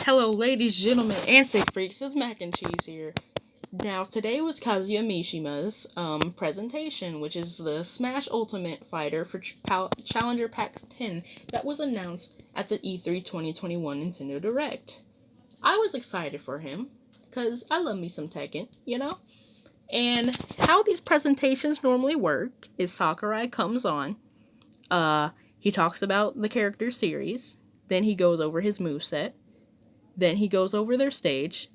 Hello, ladies, gentlemen, and sick freaks. It's Mac and Cheese here. Now, today was Kazuya Mishima's presentation, which is the Smash Ultimate Fighter for Challenger Pack 10 that was announced at the E3 2021 Nintendo Direct. I was excited for him, because I love me some Tekken, you know? And how these presentations normally work is Sakurai comes on, he talks about the character series, then he goes over his moveset, then he goes over their stage,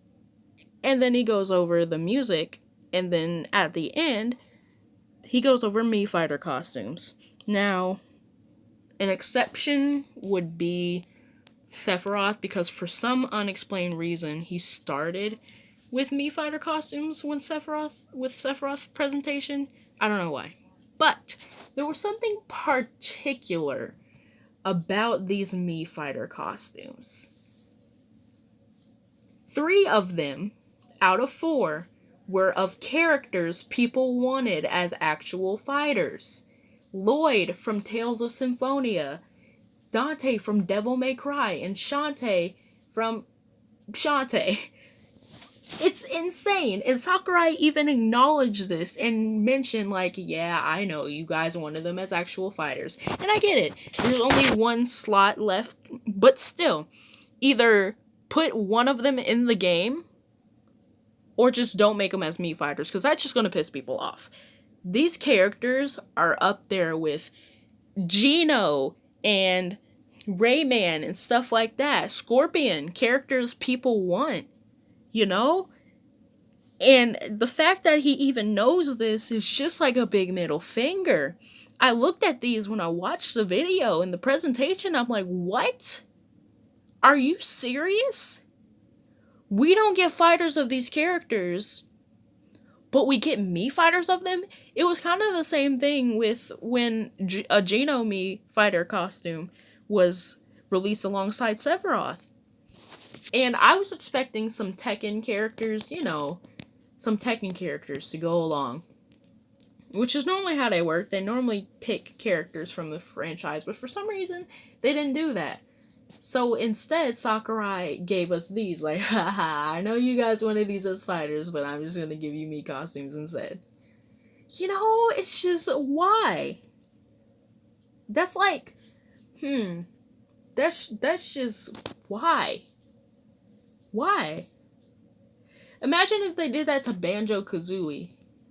and then he goes over the music, and then at the end, he goes over Mii Fighter costumes. Now, an exception would be Sephiroth, because for some unexplained reason, he started with Mii Fighter costumes with Sephiroth's presentation. I don't know why. But there was something particular about these Mii Fighter costumes. 3 of them out of 4 were of characters people wanted as actual fighters. Lloyd from Tales of Symphonia, Dante from Devil May Cry, and Shantae from Shantae. It's insane. And Sakurai even acknowledged this and mentioned, like, yeah, I know, you guys wanted them as actual fighters. And I get it. There's only 1 slot left, but still, either put one of them in the game, or just don't make them as Mii fighters, because that's just going to piss people off. These characters are up there with Gino and Rayman and stuff like that. Scorpion, characters people want, you know? And the fact that he even knows this is just like a big middle finger. I looked at these when I watched the video and the presentation, I'm like, what? Are you serious? We don't get fighters of these characters, but we get Mii fighters of them? It was kind of the same thing with when a Geno Mii fighter costume was released alongside Sephiroth. And I was expecting some Tekken characters, some Tekken characters to go along. Which is normally how they work. They normally pick characters from the franchise, but for some reason, they didn't do that. So instead, Sakurai gave us these, like, haha, I know you guys wanted these as fighters, but I'm just gonna give you Mii costumes instead. It's just, why? That's like, that's just, why? Why? Imagine if they did that to Banjo-Kazooie.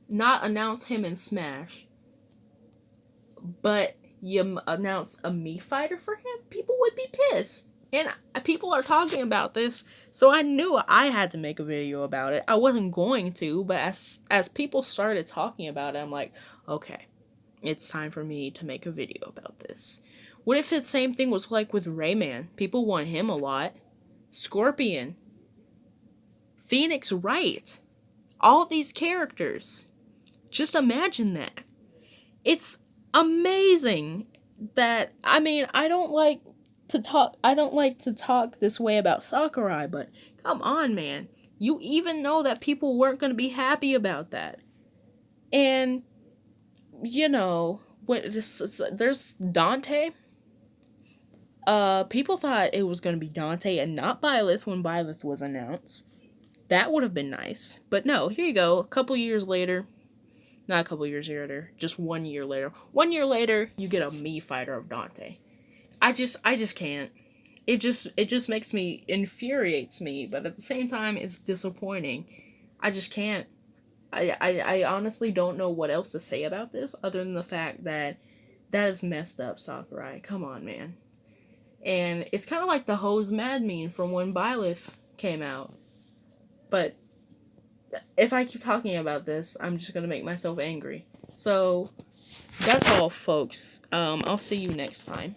Not announce him in Smash, but you announce a Mii fighter for him? People would be pissed. And people are talking about this, so I knew I had to make a video about it. I wasn't going to, but as people started talking about it, I'm like, okay, it's time for me to make a video about this. What if the same thing was like with Rayman? People want him a lot. Scorpion. Phoenix Wright. All these characters. Just imagine that. It's amazing that, I don't like to talk this way about Sakurai, but come on, man. You even know that people weren't going to be happy about that. And, there's Dante. People thought it was going to be Dante and not Byleth when Byleth was announced. That would have been nice. But no, here you go. A couple years later. Not a couple years later. Just 1 year later. 1 year later, you get a Mii fighter of Dante. I just can't. It just infuriates me. But at the same time, it's disappointing. I just can't. I honestly don't know what else to say about this. Other than the fact that is messed up, Sakurai. Come on, man. And it's kind of like the Hose Mad meme from when Byleth came out. But if I keep talking about this, I'm just going to make myself angry. So, that's all, folks. I'll see you next time.